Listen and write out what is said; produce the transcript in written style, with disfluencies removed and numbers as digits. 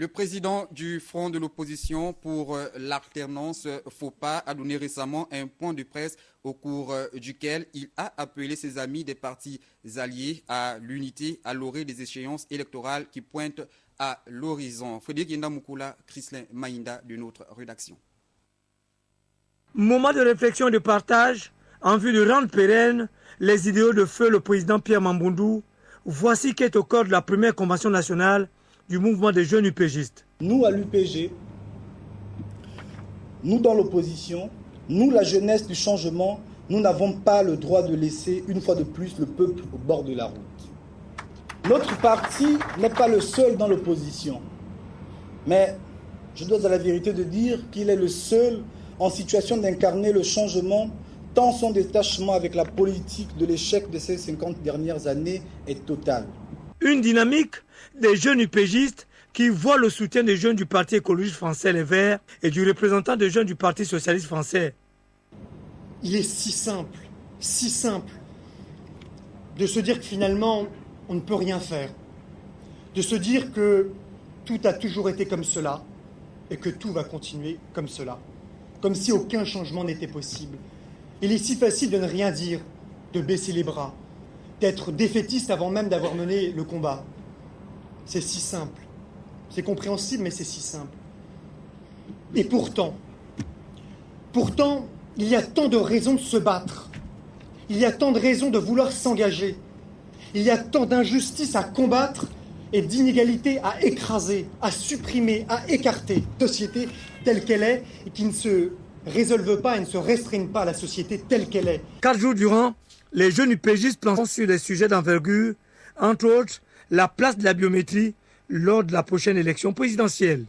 Le président du Front de l'opposition pour l'alternance, FOPA, a donné récemment un point de presse au cours duquel il a appelé ses amis des partis alliés à l'unité à l'orée des échéances électorales qui pointent à l'horizon. Frédéric Yenda-Moukoula, Chrislin Maïnda de notre rédaction. Moment de réflexion et de partage en vue de rendre pérennes les idéaux de feu le président Pierre Mamboundou. Voici qui est au cœur de la première convention nationale du mouvement des jeunes UPGistes. Nous, à l'UPG, nous dans l'opposition, nous, la jeunesse du changement, nous n'avons pas le droit de laisser, une fois de plus, le peuple au bord de la route. Notre parti n'est pas le seul dans l'opposition. Mais je dois à la vérité de dire qu'il est le seul en situation d'incarner le changement, tant son détachement avec la politique de l'échec de ces 50 dernières années est total. Une dynamique des jeunes UPGistes qui voient le soutien des jeunes du Parti écologiste français Les Verts et du représentant des jeunes du Parti socialiste français. Il est si simple de se dire que finalement on ne peut rien faire, de se dire que tout a toujours été comme cela et que tout va continuer comme cela, comme si aucun changement n'était possible. Il est si facile de ne rien dire, de baisser les bras, d'être défaitiste avant même d'avoir mené le combat. C'est si simple. C'est compréhensible, mais c'est si simple. Et pourtant, il y a tant de raisons de se battre. Il y a tant de raisons de vouloir s'engager. Il y a tant d'injustices à combattre et d'inégalités à écraser, à supprimer, à écarter. Société telle qu'elle est et qui ne se résolve pas et ne se restreigne pas à la société telle qu'elle est. 4 jours durant, les jeunes UPGistes plancheront sur des sujets d'envergure, entre autres la place de la biométrie lors de la prochaine élection présidentielle.